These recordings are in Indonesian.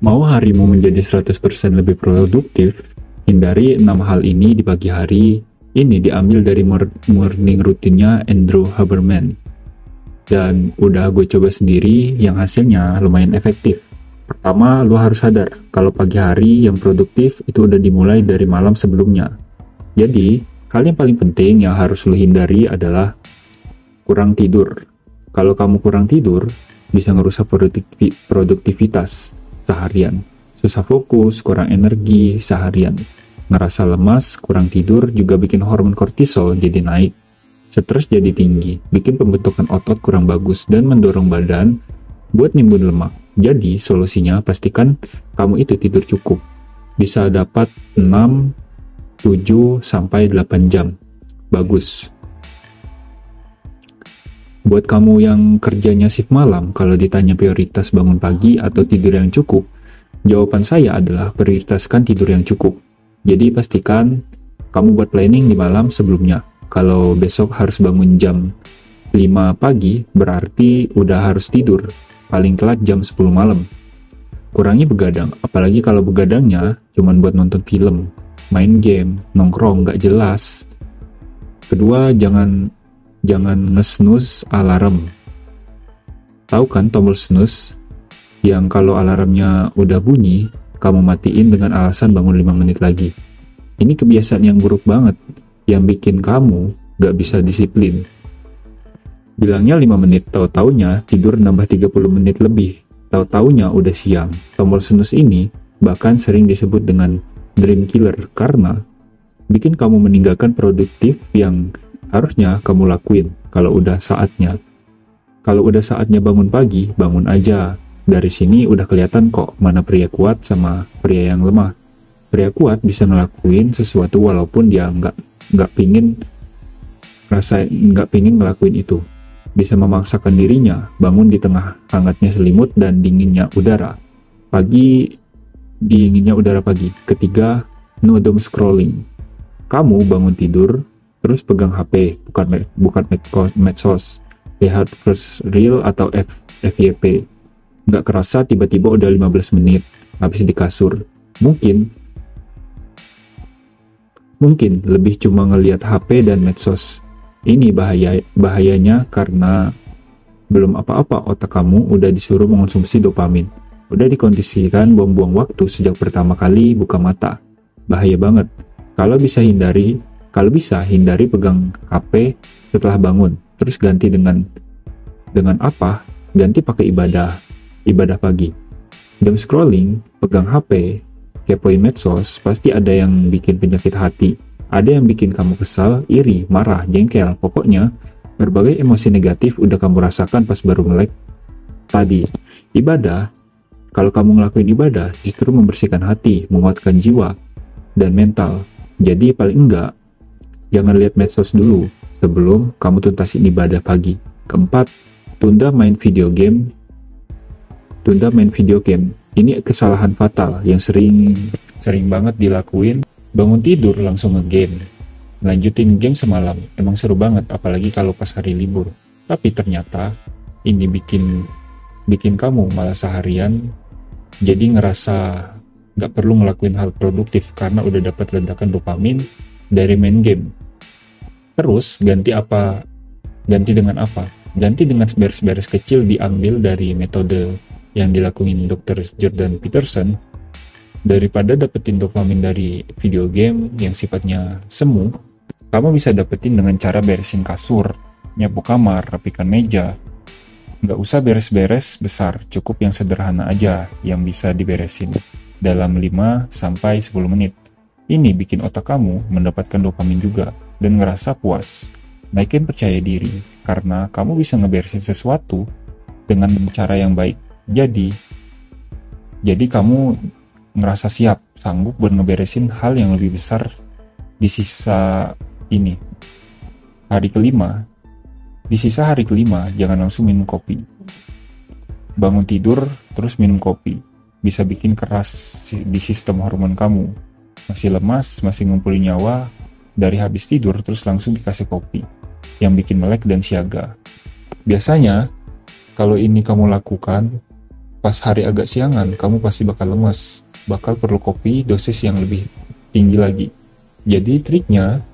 Mau harimu menjadi 100% lebih produktif, hindari 6 hal ini di pagi hari. Ini diambil dari morning rutinnya Andrew Huberman. Dan udah gue coba sendiri, yang hasilnya lumayan efektif. Pertama, lo harus sadar kalau pagi hari yang produktif itu udah dimulai dari malam sebelumnya. Jadi, hal yang paling penting yang harus lo hindari adalah kurang tidur. Kalau kamu kurang tidur, bisa ngerusak produktivitas seharian. Susah fokus, kurang energi seharian. Ngerasa lemas, kurang tidur juga bikin hormon kortisol jadi naik. Stres jadi tinggi, bikin pembentukan otot kurang bagus dan mendorong badan buat nimbun lemak. Jadi solusinya pastikan kamu itu tidur cukup. Bisa dapat 6, 7, sampai 8 jam. Bagus. Buat kamu yang kerjanya shift malam, kalau ditanya prioritas bangun pagi atau tidur yang cukup, jawaban saya adalah prioritaskan tidur yang cukup. Jadi pastikan kamu buat planning di malam sebelumnya. Kalau besok harus bangun jam 5 pagi, berarti udah harus tidur, paling telat jam 10 malam. Kurangi begadang, apalagi kalau begadangnya cuman buat nonton film, main game, nongkrong gak jelas. Kedua, jangan nge-snooze alarm. Tahu kan tombol snooze? Yang kalau alarmnya udah bunyi, kamu matiin dengan alasan bangun 5 menit lagi. Ini kebiasaan yang buruk banget, yang bikin kamu gak bisa disiplin. Bilangnya 5 menit, tahu-taunya tidur nambah 30 menit lebih. Tahu-taunya udah siang. Tombol snooze ini bahkan sering disebut dengan dream killer karena bikin kamu meninggalkan produktif yang harusnya kamu lakuin kalau udah saatnya. Kalau udah saatnya bangun pagi, bangun aja. Dari sini udah kelihatan kok mana pria kuat sama pria yang lemah. Pria kuat bisa ngelakuin sesuatu walaupun dia nggak pingin ngelakuin itu. Bisa memaksakan dirinya bangun di tengah hangatnya selimut dan dinginnya udara pagi. Ketiga, no doom scrolling. Kamu bangun tidur terus pegang HP, bukan medsos, lihat first reel atau FYP. Nggak kerasa tiba-tiba udah 15 menit habis di kasur. Mungkin lebih cuma ngelihat HP dan medsos. Ini bahayanya karena belum apa-apa otak kamu udah disuruh mengonsumsi dopamin. Udah dikondisikan buang-buang waktu sejak pertama kali buka mata. Bahaya banget. Kalau bisa hindari pegang HP setelah bangun. Terus ganti dengan apa? Ganti pakai ibadah pagi. Jam scrolling, pegang HP, kepoin medsos, pasti ada yang bikin penyakit hati. Ada yang bikin kamu kesal, iri, marah, jengkel. Pokoknya, berbagai emosi negatif udah kamu rasakan pas baru melek tadi. Ibadah, kalau kamu ngelakuin ibadah, justru membersihkan hati, menguatkan jiwa dan mental. Jadi paling enggak, jangan lihat medsos dulu sebelum kamu tuntasin ibadah pagi. Keempat, tunda main video game. Ini kesalahan fatal yang sering banget dilakuin. Bangun tidur langsung nge-game. Lanjutin game semalam. Emang seru banget, apalagi kalau pas hari libur. Tapi ternyata ini bikin kamu malah seharian jadi ngerasa gak perlu ngelakuin hal produktif karena udah dapat ledakan dopamin dari main game. Terus ganti dengan apa? Ganti dengan beres-beres kecil, diambil dari metode yang dilakuin Dr. Jordan Peterson. Daripada dapetin dopamin dari video game yang sifatnya semu, kamu bisa dapetin dengan cara beresin kasur, nyapu kamar, rapikan meja. Nggak usah beres-beres besar, cukup yang sederhana aja yang bisa diberesin dalam 5-10 menit. Ini bikin otak kamu mendapatkan dopamin juga dan ngerasa puas. Naikin percaya diri karena kamu bisa ngeberesin sesuatu dengan cara yang baik. Jadi kamu ngerasa siap, sanggup buat ngeberesin hal yang lebih besar di sisa ini. Di sisa hari kelima, jangan langsung minum kopi. Bangun tidur, terus minum kopi. Bisa bikin keras di sistem hormon kamu. Masih lemas, masih ngumpulin nyawa, dari habis tidur terus langsung dikasih kopi. Yang bikin melek dan siaga. Biasanya, kalau ini kamu lakukan, Pas hari agak siangan, kamu pasti bakal lemas, bakal perlu kopi dosis yang lebih tinggi lagi. Jadi triknya,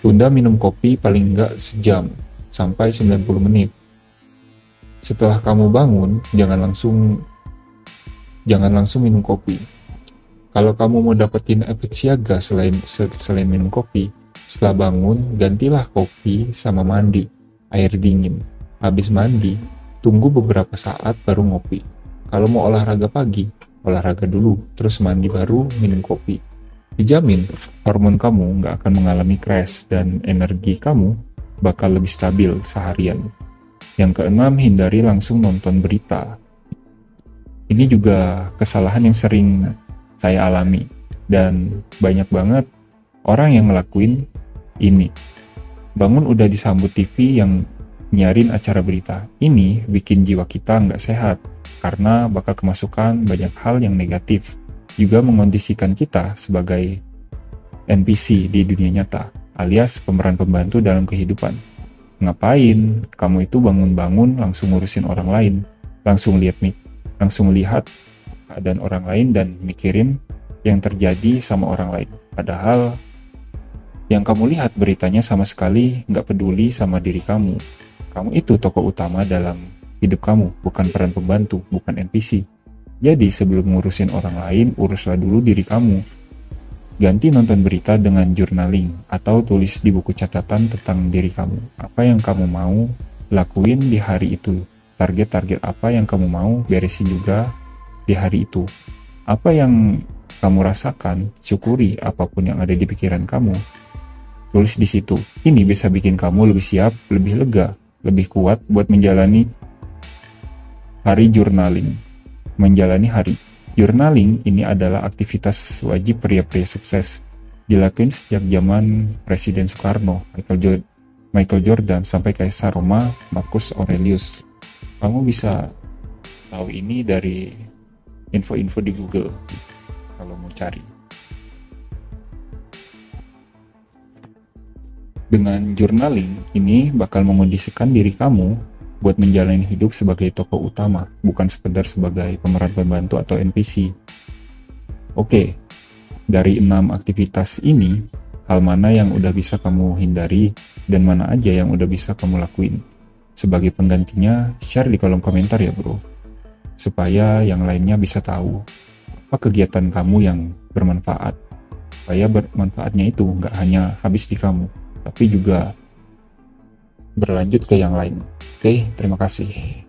tunda minum kopi paling enggak sejam, sampai 90 menit. Setelah kamu bangun, jangan langsung minum kopi. Kalau kamu mau dapetin efek siaga selain minum kopi, setelah bangun, gantilah kopi sama mandi, air dingin. Habis mandi, tunggu beberapa saat baru ngopi. Kalau mau olahraga pagi, olahraga dulu, terus mandi baru minum kopi. Dijamin, hormon kamu nggak akan mengalami crash dan energi kamu bakal lebih stabil seharian. Yang keenam, hindari langsung nonton berita. Ini juga kesalahan yang sering saya alami, dan banyak banget orang yang ngelakuin ini. Bangun udah disambut TV yang nyarin acara berita. Ini bikin jiwa kita nggak sehat, karena bakal kemasukan banyak hal yang negatif. Juga mengondisikan kita sebagai NPC di dunia nyata, alias pemeran pembantu dalam kehidupan. Ngapain? Kamu itu bangun-bangun langsung ngurusin orang lain, langsung lihat keadaan orang lain dan mikirin yang terjadi sama orang lain. Padahal yang kamu lihat beritanya sama sekali nggak peduli sama diri kamu. Kamu itu tokoh utama dalam hidup kamu, bukan peran pembantu, bukan NPC. Jadi sebelum ngurusin orang lain, uruslah dulu diri kamu. Ganti nonton berita dengan journaling atau tulis di buku catatan tentang diri kamu. Apa yang kamu mau lakuin di hari itu. Target-target apa yang kamu mau beresin juga di hari itu. Apa yang kamu rasakan, syukuri apapun yang ada di pikiran kamu. Tulis di situ. Ini bisa bikin kamu lebih siap, lebih lega, lebih kuat buat menjalani hari journaling. Menjalani hari. Journaling ini adalah aktivitas wajib pria-pria sukses. Dilakuin sejak zaman Presiden Soekarno, Michael Jordan, sampai Kaisar Roma, Marcus Aurelius. Kamu bisa tahu ini dari info-info di Google kalau mau cari. Dengan journaling ini bakal mengondisikan diri kamu buat menjalani hidup sebagai tokoh utama, bukan sekedar sebagai pemeran pembantu atau NPC. Oke, dari 6 aktivitas ini, hal mana yang udah bisa kamu hindari dan mana aja yang udah bisa kamu lakuin? Sebagai penggantinya, share di kolom komentar ya bro, supaya yang lainnya bisa tahu apa kegiatan kamu yang bermanfaat, supaya bermanfaatnya itu nggak hanya habis di kamu, tapi juga berlanjut ke yang lain. Oke, terima kasih.